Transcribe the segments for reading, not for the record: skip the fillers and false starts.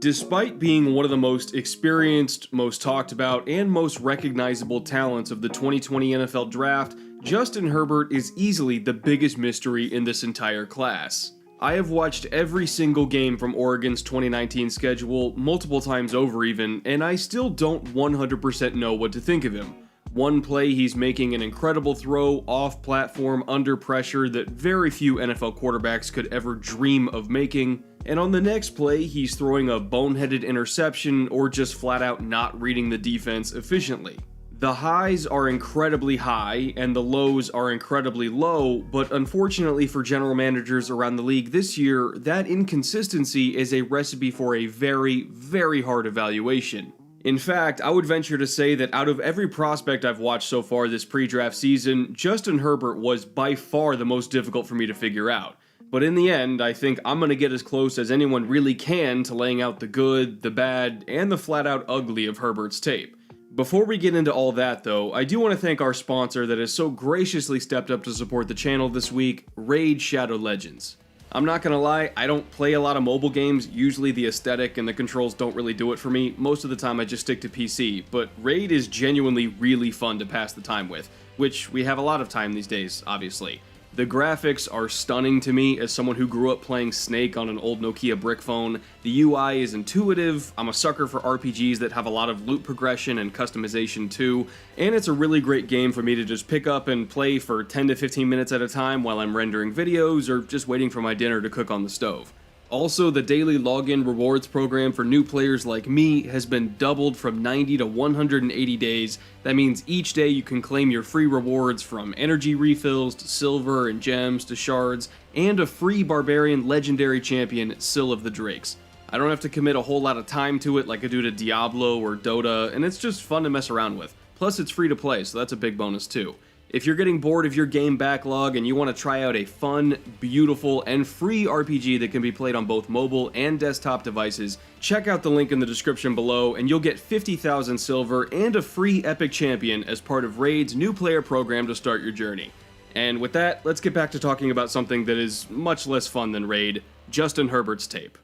Despite being one of the most experienced, most talked about, and most recognizable talents of the 2020 NFL Draft, Justin Herbert is easily the biggest mystery in this entire class. I have watched every single game from Oregon's 2019 schedule, multiple times over even, and I still don't 100% know what to think of him. One play he's making an incredible throw off platform under pressure that very few NFL quarterbacks could ever dream of making, and on the next play he's throwing a boneheaded interception or just flat out not reading the defense efficiently. The highs are incredibly high and the lows are incredibly low, but unfortunately for general managers around the league this year, that inconsistency is a recipe for a very, very hard evaluation. In fact, I would venture to say that out of every prospect I've watched so far this pre-draft season, Justin Herbert was by far the most difficult for me to figure out. But in the end, I think I'm going to get as close as anyone really can to laying out the good, the bad, and the flat-out ugly of Herbert's tape. Before we get into all that though, I do want to thank our sponsor that has so graciously stepped up to support the channel this week, Raid Shadow Legends. I'm not gonna lie, I don't play a lot of mobile games. Usually the aesthetic and the controls don't really do it for me. Most of the time I just stick to PC, but Raid is genuinely really fun to pass the time with, which we have a lot of time these days, obviously. The graphics are stunning to me as someone who grew up playing Snake on an old Nokia brick phone. The UI is intuitive, I'm a sucker for RPGs that have a lot of loot progression and customization too, and it's a really great game for me to just pick up and play for 10 to 15 minutes at a time while I'm rendering videos or just waiting for my dinner to cook on the stove. Also, the daily login rewards program for new players like me has been doubled from 90 to 180 days. That means each day you can claim your free rewards from energy refills to silver and gems to shards, and a free barbarian legendary champion, Syl of the Drakes. I don't have to commit a whole lot of time to it like I do to Diablo or Dota, and it's just fun to mess around with. Plus it's free to play, so that's a big bonus too. If you're getting bored of your game backlog and you want to try out a fun, beautiful, and free RPG that can be played on both mobile and desktop devices, check out the link in the description below and you'll get 50,000 silver and a free epic champion as part of Raid's new player program to start your journey. And with that, let's get back to talking about something that is much less fun than Raid, Justin Herbert's tape.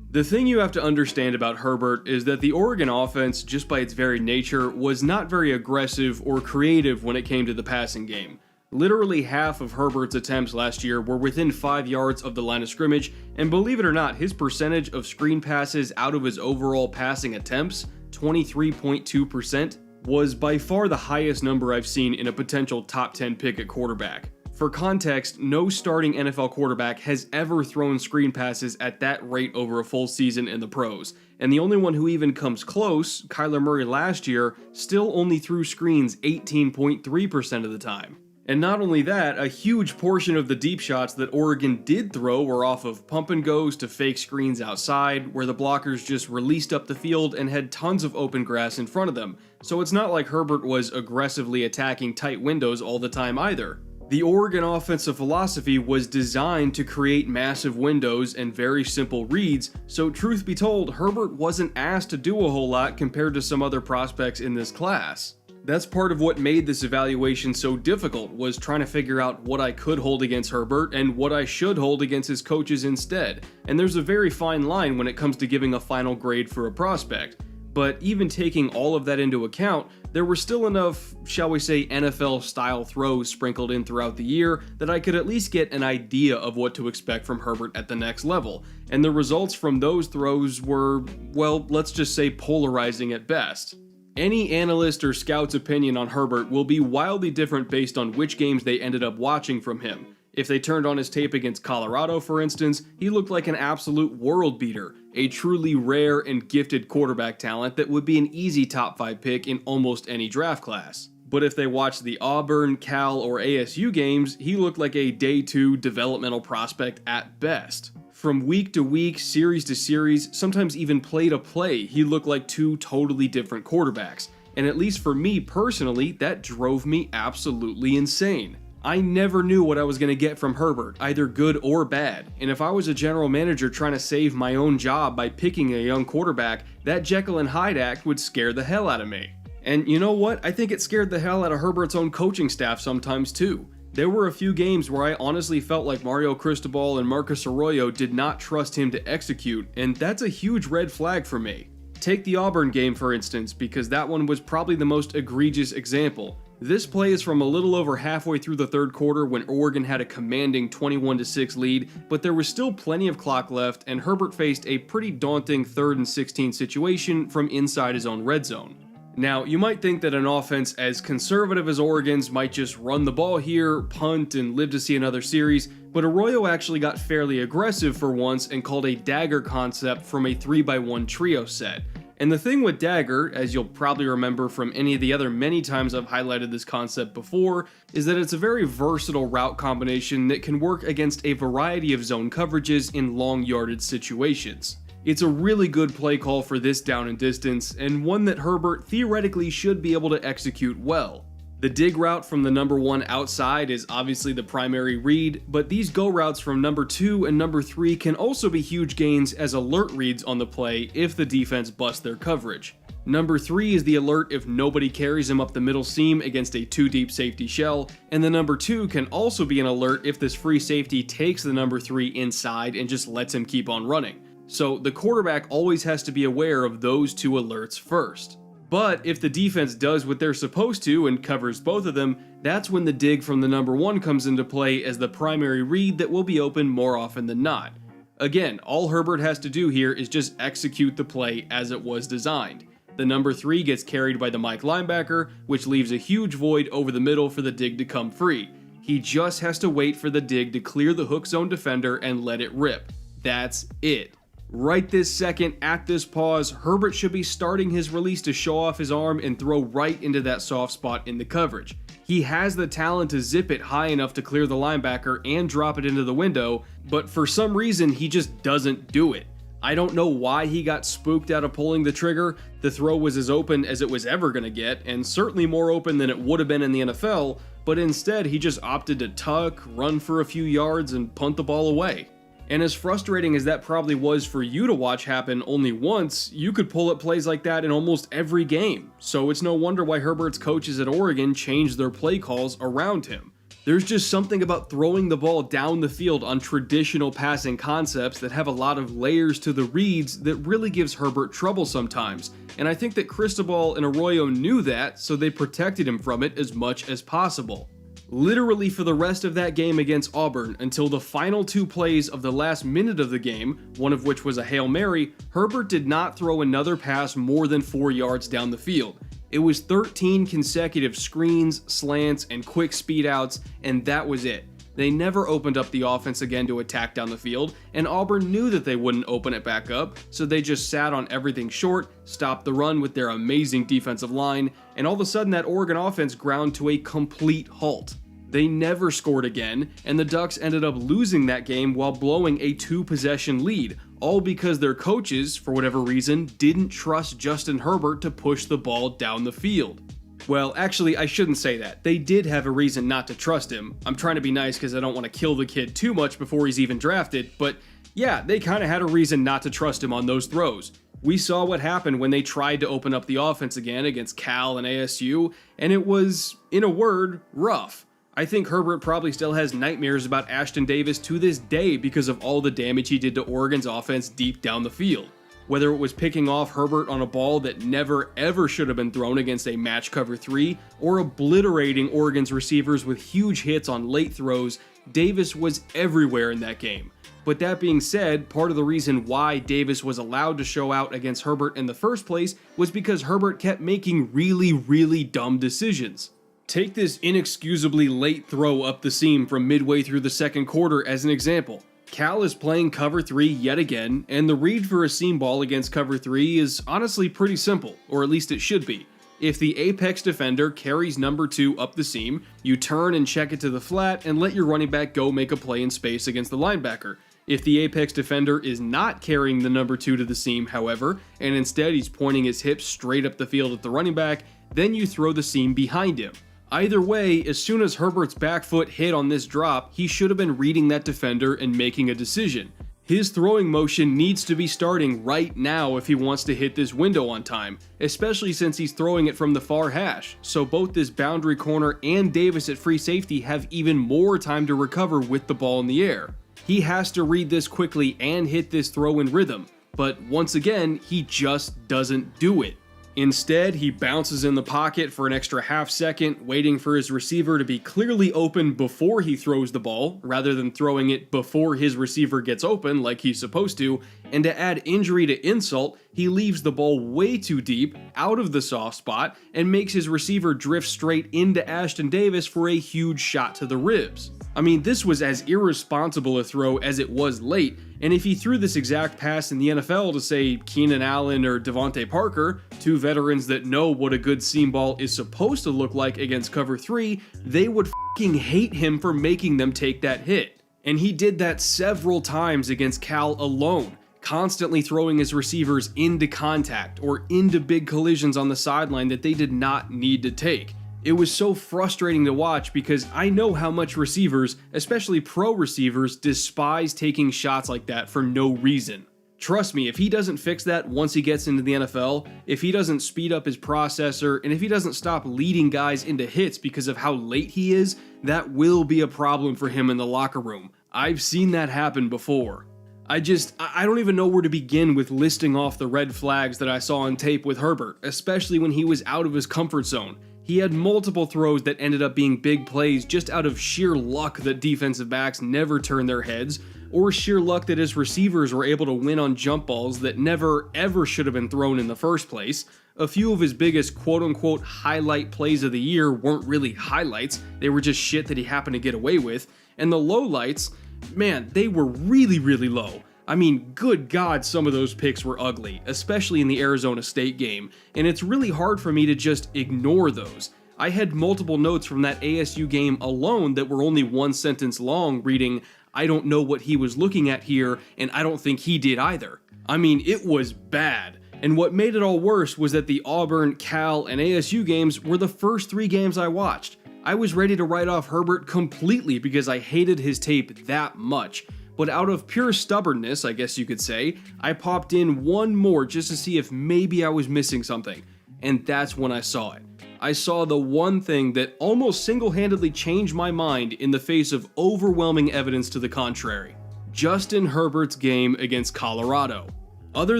The thing you have to understand about Herbert is that the Oregon offense, just by its very nature, was not very aggressive or creative when it came to the passing game. Literally half of Herbert's attempts last year were within 5 yards of the line of scrimmage, and believe it or not, his percentage of screen passes out of his overall passing attempts, 23.2%, was by far the highest number I've seen in a potential top 10 pick at quarterback. For context, no starting NFL quarterback has ever thrown screen passes at that rate over a full season in the pros, and the only one who even comes close, Kyler Murray last year, still only threw screens 18.3% of the time. And not only that, a huge portion of the deep shots that Oregon did throw were off of pump and goes to fake screens outside, where the blockers just released up the field and had tons of open grass in front of them, so it's not like Herbert was aggressively attacking tight windows all the time either. The Oregon offensive philosophy was designed to create massive windows and very simple reads, so truth be told, Herbert wasn't asked to do a whole lot compared to some other prospects in this class. That's part of what made this evaluation so difficult, was trying to figure out what I could hold against Herbert and what I should hold against his coaches instead, and there's a very fine line when it comes to giving a final grade for a prospect. But even taking all of that into account, there were still enough, shall we say, NFL-style throws sprinkled in throughout the year that I could at least get an idea of what to expect from Herbert at the next level, and the results from those throws were, well, let's just say polarizing at best. Any analyst or scout's opinion on Herbert will be wildly different based on which games they ended up watching from him. If they turned on his tape against Colorado, for instance, he looked like an absolute world beater, a truly rare and gifted quarterback talent that would be an easy top 5 pick in almost any draft class. But if they watched the Auburn, Cal, or ASU games, he looked like a day 2 developmental prospect at best. From week to week, series to series, sometimes even play to play, he looked like two totally different quarterbacks. And at least for me personally, that drove me absolutely insane. I never knew what I was going to get from Herbert, either good or bad, and if I was a general manager trying to save my own job by picking a young quarterback, that Jekyll and Hyde act would scare the hell out of me. And you know what? I think it scared the hell out of Herbert's own coaching staff sometimes too. There were a few games where I honestly felt like Mario Cristobal and Marcus Arroyo did not trust him to execute, and that's a huge red flag for me. Take the Auburn game for instance, because that one was probably the most egregious example. This play is from a little over halfway through the third quarter when Oregon had a commanding 21-6 lead, but there was still plenty of clock left and Herbert faced a pretty daunting 3rd and 16 situation from inside his own red zone. Now, you might think that an offense as conservative as Oregon's might just run the ball here, punt, and live to see another series, but Arroyo actually got fairly aggressive for once and called a dagger concept from a 3x1 trio set. And the thing with dagger, as you'll probably remember from any of the other many times I've highlighted this concept before, is that it's a very versatile route combination that can work against a variety of zone coverages in long yardage situations. It's a really good play call for this down and distance, and one that Herbert theoretically should be able to execute well. The dig route from the number 1 outside is obviously the primary read, but these go routes from number 2 and number 3 can also be huge gains as alert reads on the play if the defense busts their coverage. Number 3 is the alert if nobody carries him up the middle seam against a 2-deep safety shell, and the number 2 can also be an alert if this free safety takes the number 3 inside and just lets him keep on running. So the quarterback always has to be aware of those 2 alerts first. But if the defense does what they're supposed to and covers both of them, that's when the dig from the number 1 comes into play as the primary read that will be open more often than not. Again, all Herbert has to do here is just execute the play as it was designed. The number 3 gets carried by the Mike linebacker, which leaves a huge void over the middle for the dig to come free. He just has to wait for the dig to clear the hook zone defender and let it rip. That's it. Right this second, at this pause, Herbert should be starting his release to show off his arm and throw right into that soft spot in the coverage. He has the talent to zip it high enough to clear the linebacker and drop it into the window, but for some reason he just doesn't do it. I don't know why he got spooked out of pulling the trigger. The throw was as open as it was ever going to get, and certainly more open than it would have been in the NFL, but instead he just opted to tuck, run for a few yards, and punt the ball away. And as frustrating as that probably was for you to watch happen only once, you could pull up plays like that in almost every game. So it's no wonder why Herbert's coaches at Oregon changed their play calls around him. There's just something about throwing the ball down the field on traditional passing concepts that have a lot of layers to the reads that really gives Herbert trouble sometimes. And I think that Cristobal and Arroyo knew that, so they protected him from it as much as possible. Literally for the rest of that game against Auburn, until the final 2 plays of the last minute of the game, one of which was a Hail Mary, Herbert did not throw another pass more than 4 yards down the field. It was 13 consecutive screens, slants, and quick speed outs, and that was it. They never opened up the offense again to attack down the field, and Auburn knew that they wouldn't open it back up, so they just sat on everything short, stopped the run with their amazing defensive line, and all of a sudden that Oregon offense ground to a complete halt. They never scored again, and the Ducks ended up losing that game while blowing a 2-possession lead, all because their coaches, for whatever reason, didn't trust Justin Herbert to push the ball down the field. Well, actually, I shouldn't say that. They did have a reason not to trust him. I'm trying to be nice because I don't want to kill the kid too much before he's even drafted, but yeah, they kind of had a reason not to trust him on those throws. We saw what happened when they tried to open up the offense again against Cal and ASU, and it was, in a word, rough. I think Herbert probably still has nightmares about Ashton Davis to this day because of all the damage he did to Oregon's offense deep down the field. Whether it was picking off Herbert on a ball that never ever should have been thrown against a match cover 3, or obliterating Oregon's receivers with huge hits on late throws, Davis was everywhere in that game. But that being said, part of the reason why Davis was allowed to show out against Herbert in the first place was because Herbert kept making really dumb decisions. Take this inexcusably late throw up the seam from midway through the second quarter as an example. Cal is playing cover 3 yet again, and the read for a seam ball against cover 3 is honestly pretty simple, or at least it should be. If the apex defender carries number 2 up the seam, you turn and check it to the flat and let your running back go make a play in space against the linebacker. If the apex defender is not carrying the number 2 to the seam, however, and instead he's pointing his hips straight up the field at the running back, then you throw the seam behind him. Either way, as soon as Herbert's back foot hit on this drop, he should have been reading that defender and making a decision. His throwing motion needs to be starting right now if he wants to hit this window on time, especially since he's throwing it from the far hash, so both this boundary corner and Davis at free safety have even more time to recover with the ball in the air. He has to read this quickly and hit this throw in rhythm, but once again, he just doesn't do it. Instead, he bounces in the pocket for an extra half second, waiting for his receiver to be clearly open before he throws the ball, rather than throwing it before his receiver gets open like he's supposed to, and to add injury to insult, he leaves the ball way too deep, out of the soft spot, and makes his receiver drift straight into Ashton Davis for a huge shot to the ribs. I mean, this was as irresponsible a throw as it was late, and if he threw this exact pass in the NFL to, say, Keenan Allen or Devontae Parker, two veterans that know what a good seam ball is supposed to look like against cover 3, they would f***ing hate him for making them take that hit. And he did that several times against Cal alone, constantly throwing his receivers into contact or into big collisions on the sideline that they did not need to take. It was so frustrating to watch because I know how much receivers, especially pro receivers, despise taking shots like that for no reason. Trust me, if he doesn't fix that once he gets into the NFL, if he doesn't speed up his processor, and if he doesn't stop leading guys into hits because of how late he is, that will be a problem for him in the locker room. I've seen that happen before. I don't even know where to begin with listing off the red flags that I saw on tape with Herbert, especially when he was out of his comfort zone. He had multiple throws that ended up being big plays just out of sheer luck that defensive backs never turn their heads, or sheer luck that his receivers were able to win on jump balls that never ever should have been thrown in the first place. A few of his biggest quote-unquote highlight plays of the year weren't really highlights, they were just shit that he happened to get away with, and the lowlights, man, they were really, really low. I mean, good God, some of those picks were ugly, especially in the Arizona State game, and it's really hard for me to just ignore those. I had multiple notes from that ASU game alone that were only one sentence long, reading, "I don't know what he was looking at here, and I don't think he did either." I mean, it was bad. And what made it all worse was that the Auburn, Cal, and ASU games were the first 3 games I watched. I was ready to write off Herbert completely because I hated his tape that much. But out of pure stubbornness, I guess you could say, I popped in one more just to see if maybe I was missing something. And that's when I saw it. I saw the one thing that almost single-handedly changed my mind in the face of overwhelming evidence to the contrary. Justin Herbert's game against Colorado. Other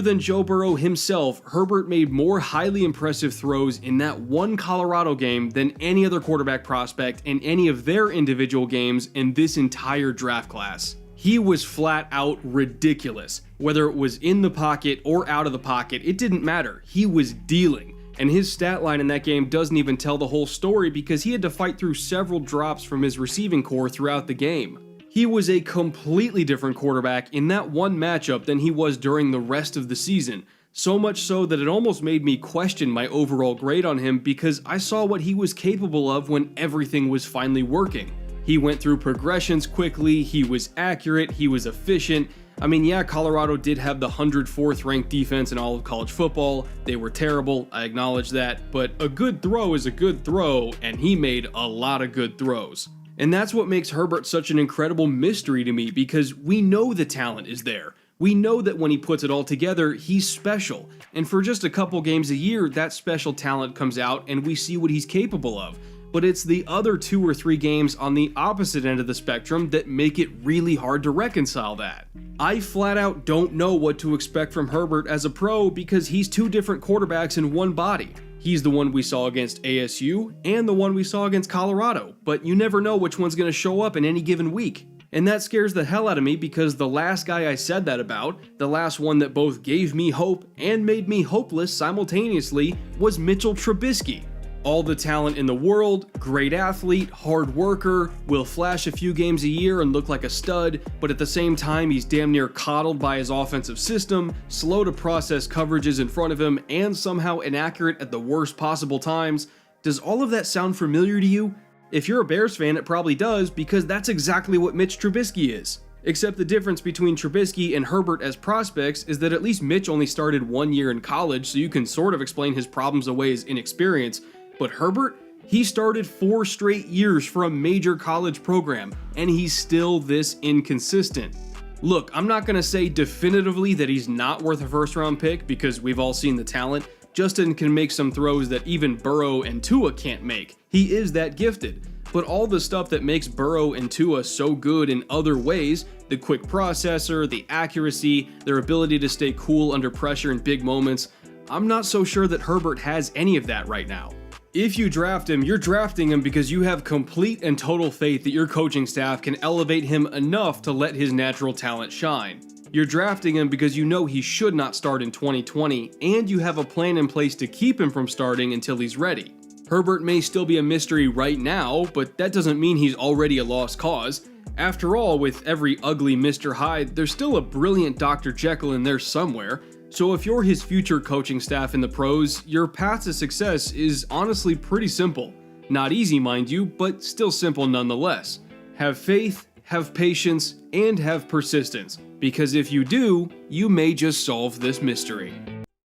than Joe Burrow himself, Herbert made more highly impressive throws in that one Colorado game than any other quarterback prospect in any of their individual games in this entire draft class. He was flat out ridiculous. Whether it was in the pocket or out of the pocket, it didn't matter. He was dealing. And his stat line in that game doesn't even tell the whole story because he had to fight through several drops from his receiving core throughout the game. He was a completely different quarterback in that one matchup than he was during the rest of the season. So much so that it almost made me question my overall grade on him because I saw what he was capable of when everything was finally working. He went through progressions quickly, he was accurate, he was efficient. I mean, yeah, Colorado did have the 104th ranked defense in all of college football. They were terrible, I acknowledge that, but a good throw is a good throw, and he made a lot of good throws. And that's what makes Herbert such an incredible mystery to me because we know the talent is there. We know that when he puts it all together, he's special. And for just a couple games a year, that special talent comes out and we see what he's capable of. But it's the other 2 or 3 games on the opposite end of the spectrum that make it really hard to reconcile that. I flat out don't know what to expect from Herbert as a pro because he's 2 different quarterbacks in one body. He's the one we saw against ASU and the one we saw against Colorado, but you never know which one's going to show up in any given week. And that scares the hell out of me because the last guy I said that about, the last one that both gave me hope and made me hopeless simultaneously, was Mitchell Trubisky. All the talent in the world, great athlete, hard worker, will flash a few games a year and look like a stud, but at the same time he's damn near coddled by his offensive system, slow to process coverages in front of him, and somehow inaccurate at the worst possible times. Does all of that sound familiar to you? If you're a Bears fan, it probably does, because that's exactly what Mitch Trubisky is. Except the difference between Trubisky and Herbert as prospects is that at least Mitch only started 1 year in college, so you can sort of explain his problems away as inexperience. But Herbert, he started 4 straight years for a major college program, and he's still this inconsistent. Look, I'm not going to say definitively that he's not worth a first round pick because we've all seen the talent. Justin can make some throws that even Burrow and Tua can't make. He is that gifted. But all the stuff that makes Burrow and Tua so good in other ways, the quick processor, the accuracy, their ability to stay cool under pressure in big moments, I'm not so sure that Herbert has any of that right now. If you draft him, you're drafting him because you have complete and total faith that your coaching staff can elevate him enough to let his natural talent shine. You're drafting him because you know he should not start in 2020, and you have a plan in place to keep him from starting until he's ready. Herbert may still be a mystery right now, but that doesn't mean he's already a lost cause. After all, with every ugly Mr. Hyde, there's still a brilliant Dr. Jekyll in there somewhere. So if you're his future coaching staff in the pros, your path to success is honestly pretty simple. Not easy, mind you, but still simple nonetheless. Have faith, have patience, and have persistence, because if you do, you may just solve this mystery.